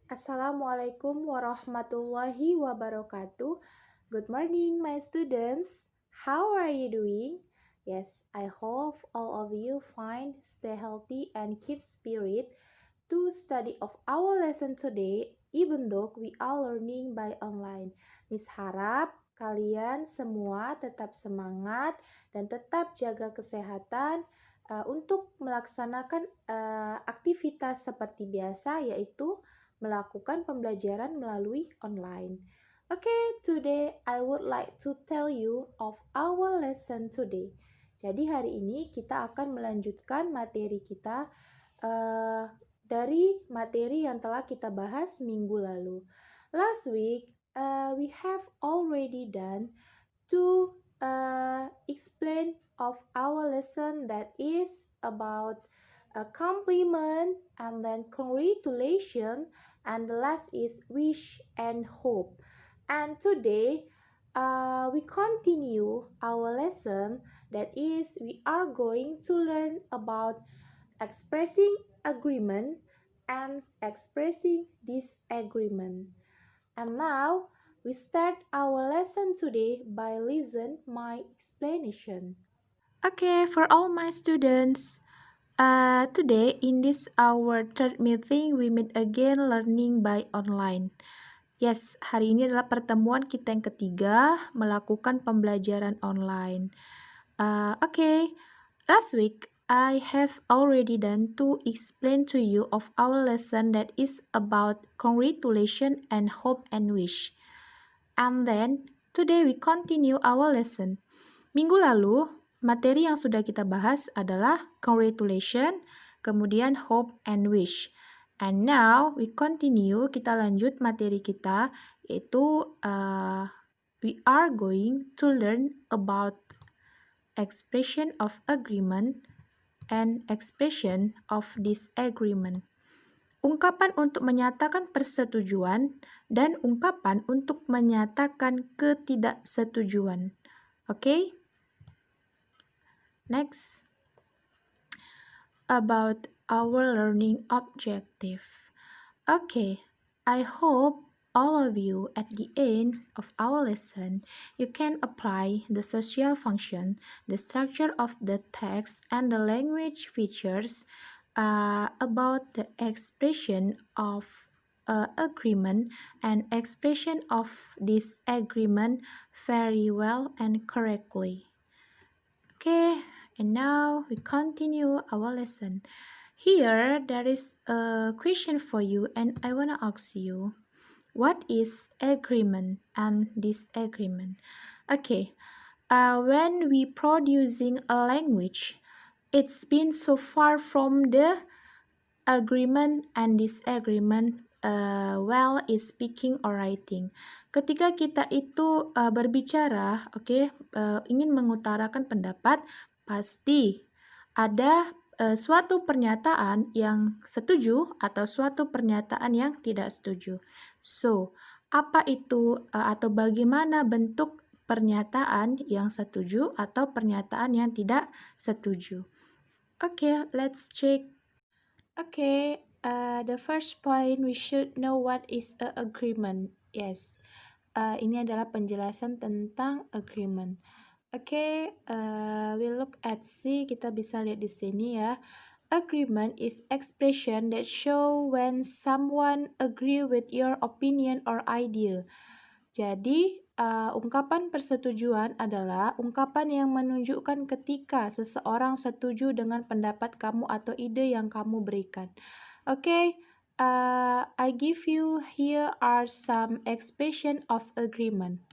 Assalamualaikum warahmatullahi wabarakatuh. Good morning, my students. How are you doing? Yes, I hope all of you find stay healthy and keep spirit to study of our lesson today, even though we are learning by online. Miss harap kalian semua tetap semangat dan tetap jaga kesehatan untuk melaksanakan aktivitas seperti biasa, yaitu melakukan pembelajaran melalui online. Okay, today I would like to tell you of our lesson today. Jadi hari ini kita akan melanjutkan materi kita dari materi yang telah kita bahas minggu lalu. Last week, we have already done to explain of our lesson that is about a compliment and then congratulation, and the last is wish and hope. And today we continue our lesson, that is we are going to learn about expressing agreement and expressing disagreement. And now we start our lesson today by listen my explanation. Okay, for all my students, today in this our third meeting, we meet again learning by online. Yes, hari ini adalah pertemuan kita yang ketiga melakukan pembelajaran online. Okay, last week I have already done to explain to you of our lesson that is about congratulation and hope and wish. And then today we continue our lesson. Minggu lalu materi yang sudah kita bahas adalah congratulation, kemudian hope and wish. And now we continue, kita lanjut materi kita, yaitu we are going to learn about expression of agreement and expression of disagreement. Ungkapan untuk menyatakan persetujuan dan ungkapan untuk menyatakan ketidaksetujuan. Okay? Next, about our learning objective. Okay, I hope all of you at the end of our lesson, you can apply the social function, the structure of the text, and the language features about the expression of agreement and expression of disagreement very well and correctly. Okay. And now we continue our lesson. Here there is a question for you, and I want to ask you, what is agreement and disagreement? Okay, when we producing a language, it's been so far from the agreement and disagreement while is speaking or writing. Ketika kita itu berbicara, ingin mengutarakan pendapat, pasti ada suatu pernyataan yang setuju atau suatu pernyataan yang tidak setuju. So, apa itu atau bagaimana bentuk pernyataan yang setuju atau pernyataan yang tidak setuju? Okay, let's check. Okay, the first point we should know what is a agreement. Yes, ini adalah penjelasan tentang agreement. Okay, we look at C. Kita bisa lihat di sini ya. Agreement is expression that show when someone agree with your opinion or idea. Jadi, ungkapan persetujuan adalah ungkapan yang menunjukkan ketika seseorang setuju dengan pendapat kamu atau ide yang kamu berikan. Okay, I give you here are some expression of agreement.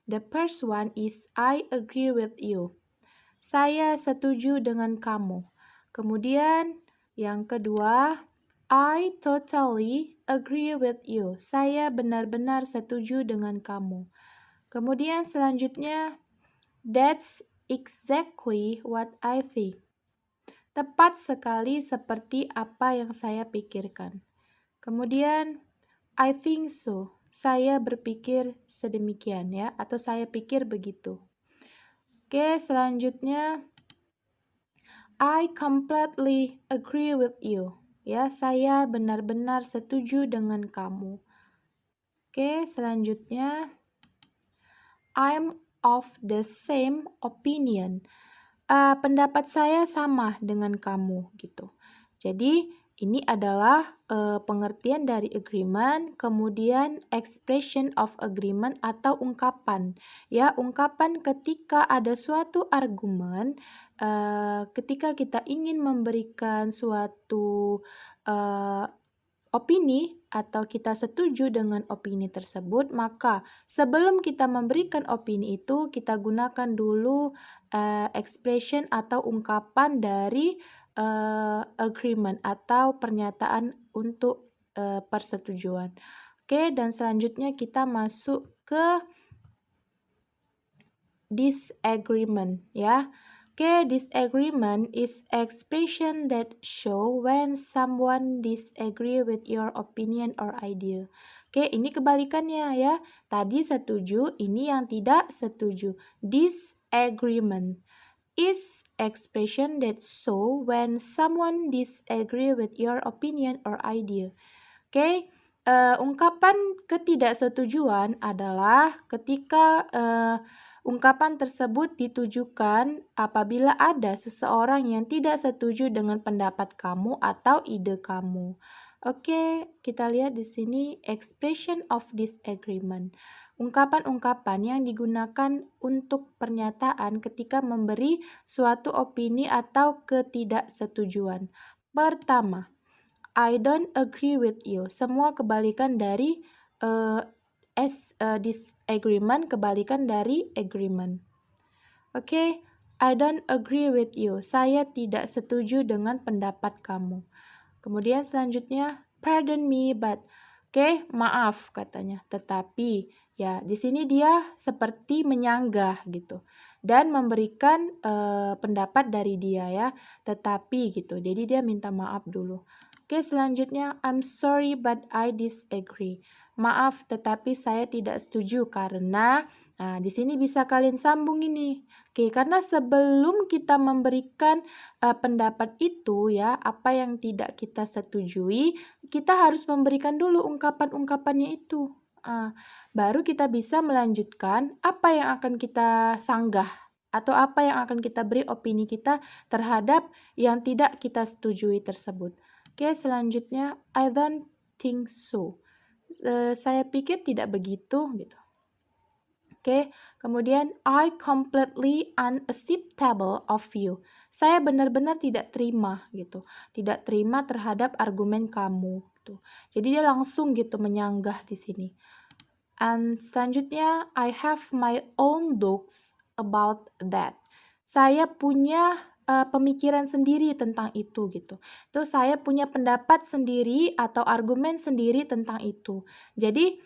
The first one is I agree with you. Saya setuju dengan kamu. Kemudian yang kedua, I totally agree with you. Saya benar-benar setuju dengan kamu. Kemudian selanjutnya, that's exactly what I think. Tepat sekali seperti apa yang saya pikirkan. Kemudian, I think so. Saya berpikir sedemikian ya, atau saya pikir begitu. Oke, selanjutnya, I completely agree with you. Ya, saya benar-benar setuju dengan kamu. Oke, selanjutnya I'm of the same opinion. Pendapat saya sama dengan kamu gitu. Jadi ini adalah pengertian dari agreement, kemudian expression of agreement atau ungkapan. Ya, ungkapan ketika ada suatu argumen, ketika kita ingin memberikan suatu uh, opini atau kita setuju dengan opini tersebut, maka sebelum kita memberikan opini itu, kita gunakan dulu expression atau ungkapan dari agreement atau pernyataan untuk persetujuan. Oke, dan selanjutnya kita masuk ke disagreement ya. Okay, disagreement is expression that show when someone disagree with your opinion or idea. Oke, ini kebalikannya ya. Tadi setuju, ini yang tidak setuju. Disagreement is expression that show when someone disagree with your opinion or idea. Oke, ungkapan ketidaksetujuan adalah ketika ungkapan tersebut ditujukan apabila ada seseorang yang tidak setuju dengan pendapat kamu atau ide kamu. Oke, kita lihat di sini expression of disagreement. Ungkapan-ungkapan yang digunakan untuk pernyataan ketika memberi suatu opini atau ketidaksetujuan. Pertama, I don't agree with you. Semua kebalikan dari disagreement, kebalikan dari agreement. Oke, I don't agree with you. Saya tidak setuju dengan pendapat kamu. Kemudian selanjutnya, pardon me, but maaf katanya. Tetapi ya di sini dia seperti menyanggah gitu dan memberikan pendapat dari dia ya. Tetapi gitu. Jadi dia minta maaf dulu. Oke, selanjutnya I'm sorry but I disagree. Maaf, tetapi saya tidak setuju karena di sini bisa kalian sambung ini. Oke, karena sebelum kita memberikan pendapat itu ya, apa yang tidak kita setujui, kita harus memberikan dulu ungkapan-ungkapannya itu. Baru kita bisa melanjutkan apa yang akan kita sanggah atau apa yang akan kita beri opini kita terhadap yang tidak kita setujui tersebut. Oke, selanjutnya I don't think so. Saya pikir tidak begitu gitu. Oke, kemudian I completely unacceptable of you. Saya benar-benar tidak terima gitu. Tidak terima terhadap argumen kamu gitu. Jadi dia langsung gitu menyanggah di sini. And selanjutnya I have my own doubts about that. Saya punya pemikiran sendiri tentang itu gitu. Terus saya punya pendapat sendiri atau argumen sendiri tentang itu. Jadi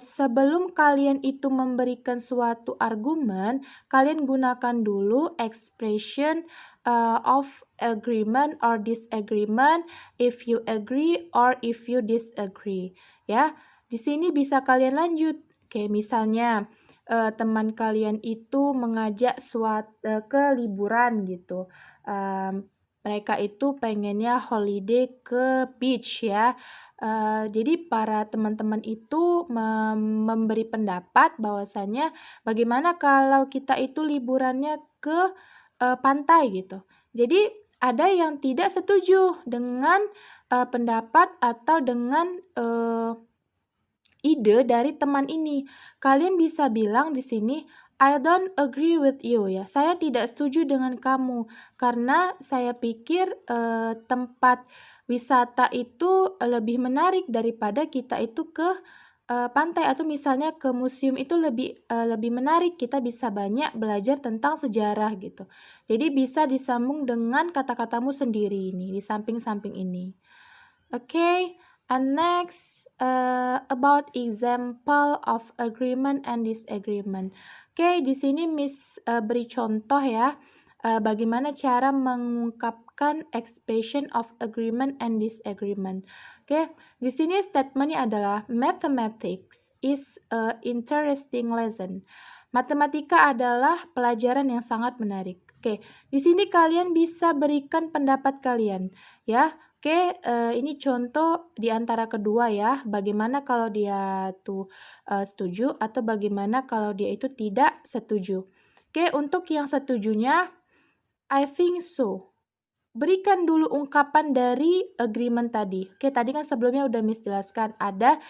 sebelum kalian itu memberikan suatu argumen, kalian gunakan dulu expression of agreement or disagreement if you agree or if you disagree. Ya, di sini bisa kalian lanjut. Kayak misalnya teman kalian itu mengajak ke liburan gitu. Mereka itu pengennya holiday ke beach ya. Jadi para teman-teman itu memberi pendapat bahwasannya bagaimana kalau kita itu liburannya ke pantai gitu. Jadi ada yang tidak setuju dengan pendapat atau dengan ide dari teman ini. Kalian bisa bilang di sini, I don't agree with you ya. Saya tidak setuju dengan kamu karena saya pikir tempat wisata itu lebih menarik daripada kita itu ke pantai atau misalnya ke museum itu lebih menarik. Kita bisa banyak belajar tentang sejarah gitu. Jadi bisa disambung dengan kata-katamu sendiri ini di samping-samping ini. Okay. And next, about example of agreement and disagreement. Oke, di sini Miss beri contoh ya, bagaimana cara mengungkapkan expression of agreement and disagreement. Oke, di sini statementnya adalah mathematics is a interesting lesson. Matematika adalah pelajaran yang sangat menarik. Oke, di sini kalian bisa berikan pendapat kalian, ya. Oke, ini contoh di antara kedua ya, bagaimana kalau dia tuh setuju atau bagaimana kalau dia itu tidak setuju. Oke, untuk yang setujunya, I think so. Berikan dulu ungkapan dari agreement tadi. Oke, tadi kan sebelumnya udah Miss jelaskan ada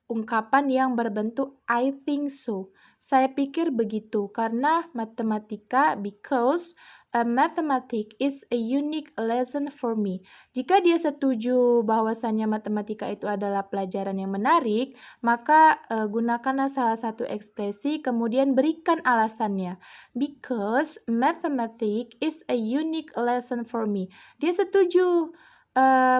ungkapan yang berbentuk I think so. Saya pikir begitu karena matematika because mathematics is a unique lesson for me. Jika dia setuju bahwasannya matematika itu adalah pelajaran yang menarik, maka gunakanlah salah satu ekspresi kemudian berikan alasannya. Because mathematics is a unique lesson for me. Dia setuju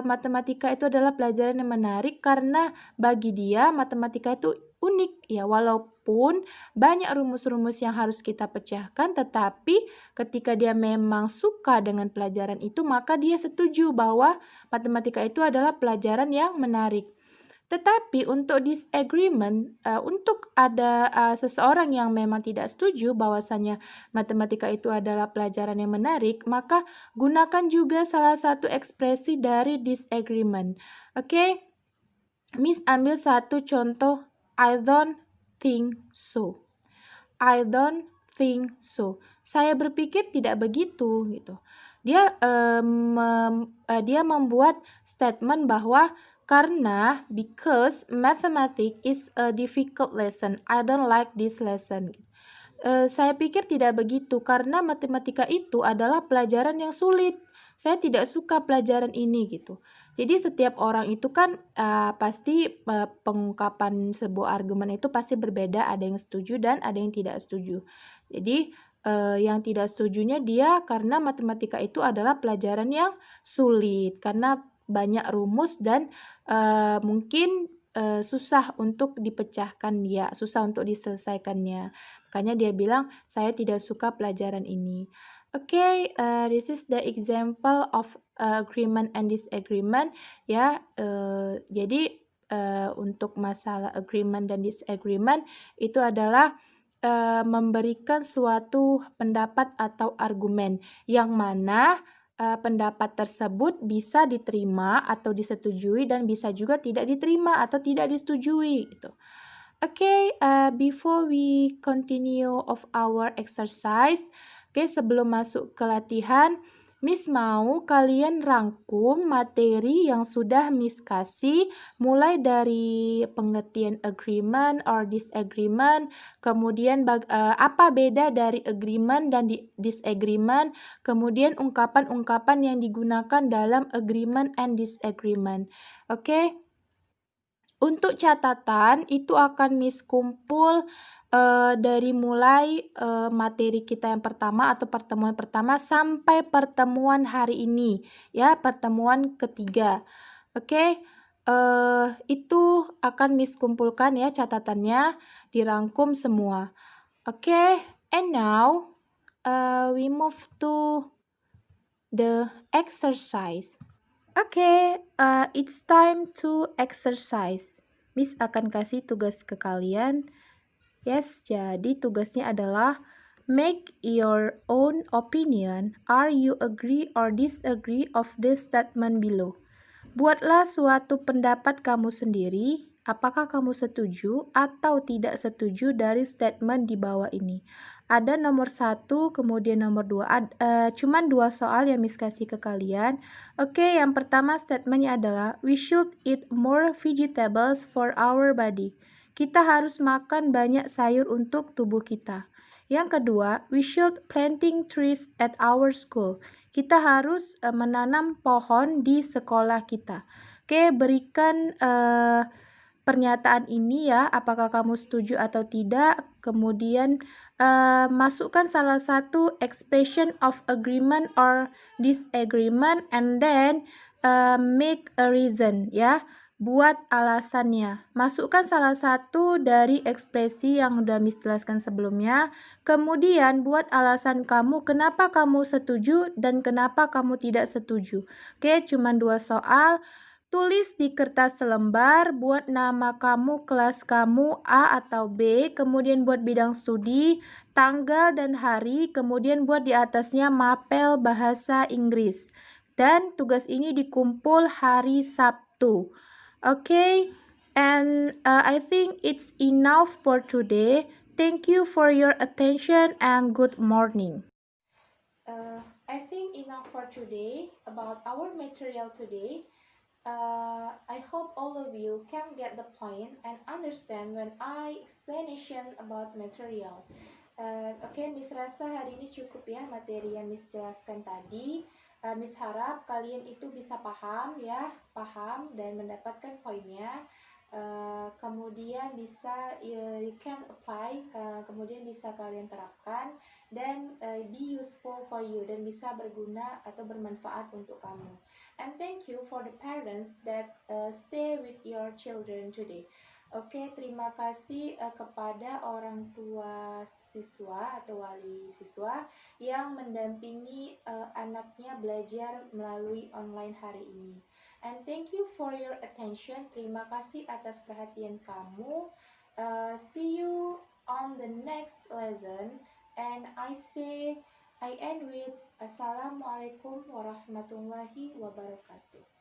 matematika itu adalah pelajaran yang menarik karena bagi dia matematika itu unik ya, walaupun banyak rumus-rumus yang harus kita pecahkan, tetapi ketika dia memang suka dengan pelajaran itu, maka dia setuju bahwa matematika itu adalah pelajaran yang menarik. Tetapi untuk disagreement, untuk ada seseorang yang memang tidak setuju bahwasanya matematika itu adalah pelajaran yang menarik, maka gunakan juga salah satu ekspresi dari disagreement. Oke, Miss ambil satu contoh, I don't think so. I don't think so. Saya berpikir tidak begitu gitu. Dia dia membuat statement bahwa karena because mathematics is a difficult lesson. I don't like this lesson. Saya pikir tidak begitu karena matematika itu adalah pelajaran yang sulit. Saya tidak suka pelajaran ini gitu. Jadi setiap orang itu kan pasti pengungkapan sebuah argumen itu pasti berbeda, ada yang setuju dan ada yang tidak setuju. Jadi yang tidak setujunya dia karena matematika itu adalah pelajaran yang sulit karena banyak rumus dan mungkin susah untuk dipecahkan dia, susah untuk diselesaikannya. Makanya dia bilang, saya tidak suka pelajaran ini. Okay, this is the example of agreement and disagreement. Ya, jadi untuk masalah agreement dan disagreement itu adalah memberikan suatu pendapat atau argumen yang mana pendapat tersebut bisa diterima atau disetujui dan bisa juga tidak diterima atau tidak disetujui gitu. Okay, before we continue of our exercise, sebelum masuk ke latihan, Miss mau kalian rangkum materi yang sudah Miss kasih, mulai dari pengertian agreement or disagreement, kemudian apa beda dari agreement dan disagreement, kemudian ungkapan-ungkapan yang digunakan dalam agreement and disagreement. Okay? Untuk catatan, itu akan Miss kumpul dari mulai materi kita yang pertama atau pertemuan pertama sampai pertemuan hari ini, ya, pertemuan ketiga. Oke, itu akan Miss kumpulkan ya catatannya, dirangkum semua. Oke, and now we move to the exercise. Oke, it's time to exercise. Miss akan kasih tugas ke kalian. Yes, jadi tugasnya adalah make your own opinion. Are you agree or disagree of this statement below? Buatlah suatu pendapat kamu sendiri. Apakah kamu setuju atau tidak setuju dari statement di bawah ini? Ada nomor 1, kemudian nomor 2. Cuman 2 soal yang Miss kasih ke kalian. Oke, yang pertama statementnya adalah we should eat more vegetables for our body. Kita harus makan banyak sayur untuk tubuh kita. Yang kedua, we should planting trees at our school. Kita harus menanam pohon di sekolah kita. Oke, berikan pernyataan ini ya, apakah kamu setuju atau tidak. Kemudian masukkan salah satu expression of agreement or disagreement and then make a reason ya. Buat alasannya. Masukkan salah satu dari ekspresi yang udah Miss jelaskan sebelumnya. Kemudian buat alasan kamu kenapa kamu setuju dan kenapa kamu tidak setuju. Oke, cuma 2 soal. Tulis di kertas selembar, buat nama kamu, kelas kamu A atau B, kemudian buat bidang studi, tanggal dan hari, kemudian buat di atasnya mapel bahasa Inggris. dan tugas ini dikumpul hari Sabtu. Okay, and I think it's enough for today. Thank you for your attention and good morning. I think enough for today about our material today. I hope all of you can get the point and understand when I explanation about material. Oke, Miss rasa hari ini cukup ya materi yang Miss jelaskan tadi. Miss harap kalian itu bisa paham ya, paham dan mendapatkan poinnya. Kemudian bisa you can apply, kemudian bisa kalian terapkan dan be useful for you dan bisa berguna atau bermanfaat untuk kamu. And thank you for the parents that stay with your children today. Oke, terima kasih kepada orang tua siswa atau wali siswa yang mendampingi anaknya belajar melalui online hari ini. And thank you for your attention. Terima kasih atas perhatian kamu. See you on the next lesson. And I end with Assalamualaikum warahmatullahi wabarakatuh.